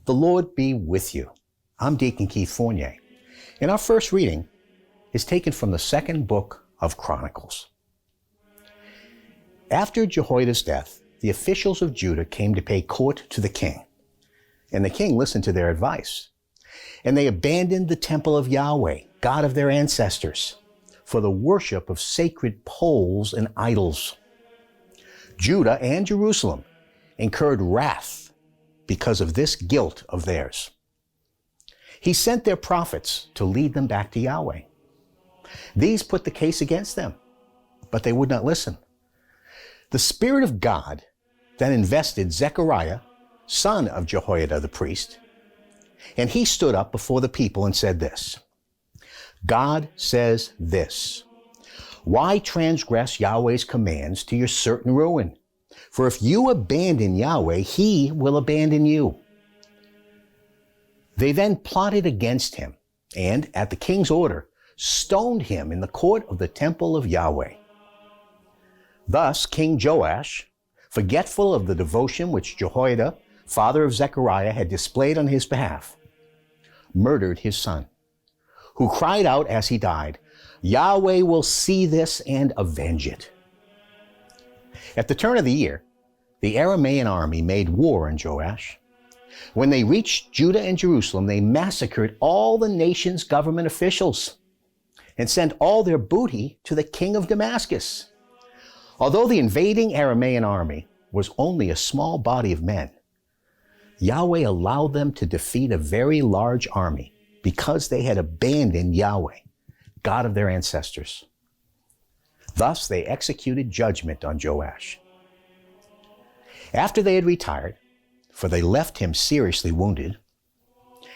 The Lord be with you. I'm Deacon Keith Fournier, and our first reading is taken from the second book of Chronicles. After Jehoiada's death, the officials of Judah came to pay court to the king, and the king listened to their advice. And they abandoned the Temple of Yahweh, God of their ancestors, for the worship of sacred poles and idols. Judah and Jerusalem incurred wrath because of this guilt of theirs. He sent their prophets to lead them back to Yahweh. These put the case against them, but they would not listen. The Spirit of God then invested Zechariah, son of Jehoiada the priest, and he stood up before the people and said this, God says this, why transgress Yahweh's commands to your certain ruin? For if you abandon Yahweh, he will abandon you. They then plotted against him and, at the king's order, stoned him in the court of the Temple of Yahweh. Thus King Joash, forgetful of the devotion which Jehoiada, father of Zechariah, had displayed on his behalf, murdered his son, who cried out as he died, Yahweh will see this and avenge it. At the turn of the year, the Aramean army made war on Joash. When they reached Judah and Jerusalem, they massacred all the nation's government officials and sent all their booty to the king of Damascus. Although the invading Aramean army was only a small body of men, Yahweh allowed them to defeat a very large army because they had abandoned Yahweh, God of their ancestors. Thus, they executed judgment on Joash. After they had retired, for they left him seriously wounded,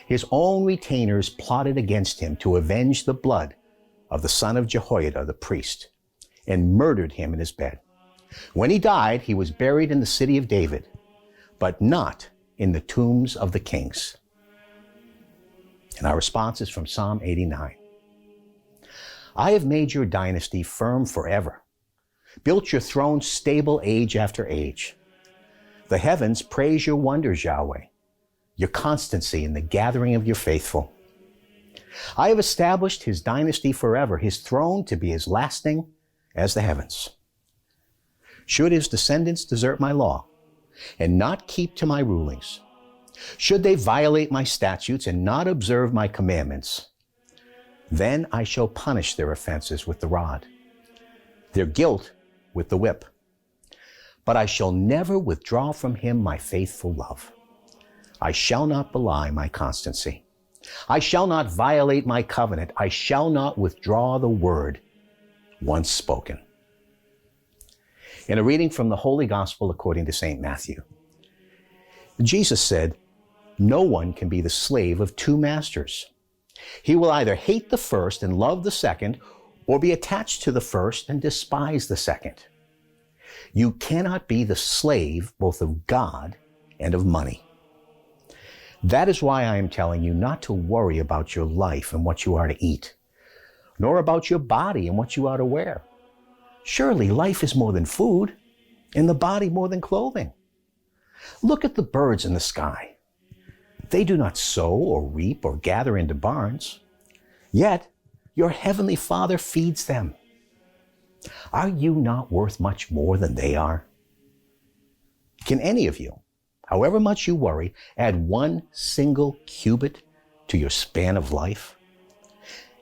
his own retainers plotted against him to avenge the blood of the son of Jehoiada the priest, and murdered him in his bed. When he died, he was buried in the city of David, but not in the tombs of the kings. And our response is from Psalm 89. I have made your dynasty firm forever, built your throne stable age after age. The heavens praise your wonders, Yahweh, your constancy in the gathering of your faithful. I have established his dynasty forever, his throne to be as lasting as the heavens. Should his descendants desert my law and not keep to my rulings, should they violate my statutes and not observe my commandments, then I shall punish their offenses with the rod, their guilt with the whip. But I shall never withdraw from him my faithful love. I shall not belie my constancy. I shall not violate my covenant. I shall not withdraw the word once spoken. In a reading from the Holy Gospel according to St. Matthew, Jesus said, no one can be the slave of two masters. He will either hate the first and love the second, or be attached to the first and despise the second. You cannot be the slave both of God and of money. That is why I am telling you not to worry about your life and what you are to eat, nor about your body and what you are to wear. Surely life is more than food, and the body more than clothing. Look at the birds in the sky. They do not sow or reap or gather into barns, yet your heavenly Father feeds them. Are you not worth much more than they are? Can any of you, however much you worry, add one single cubit to your span of life?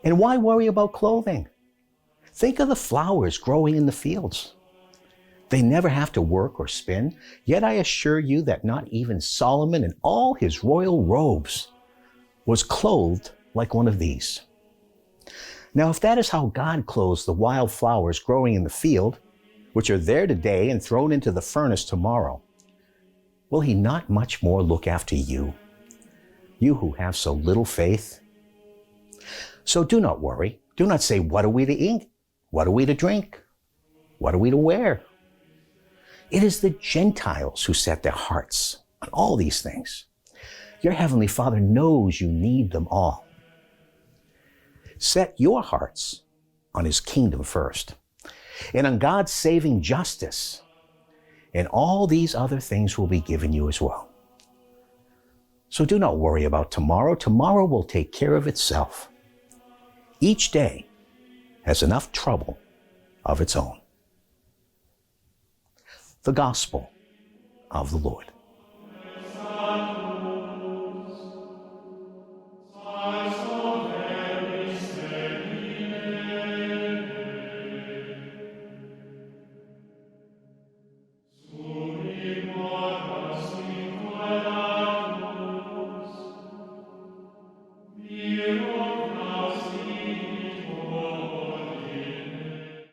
And why worry about clothing? Think of the flowers growing in the fields. They never have to work or spin, yet I assure you that not even Solomon in all his royal robes was clothed like one of these. Now, if that is how God clothes the wild flowers growing in the field, which are there today and thrown into the furnace tomorrow, will he not much more look after you, you who have so little faith? So do not worry. Do not say, what are we to eat? What are we to drink? What are we to wear? It is the Gentiles who set their hearts on all these things. Your heavenly Father knows you need them all. Set your hearts on his kingdom first, and on God's saving justice, and all these other things will be given you as well. So do not worry about tomorrow. Tomorrow will take care of itself. Each day has enough trouble of its own. The Gospel of the Lord.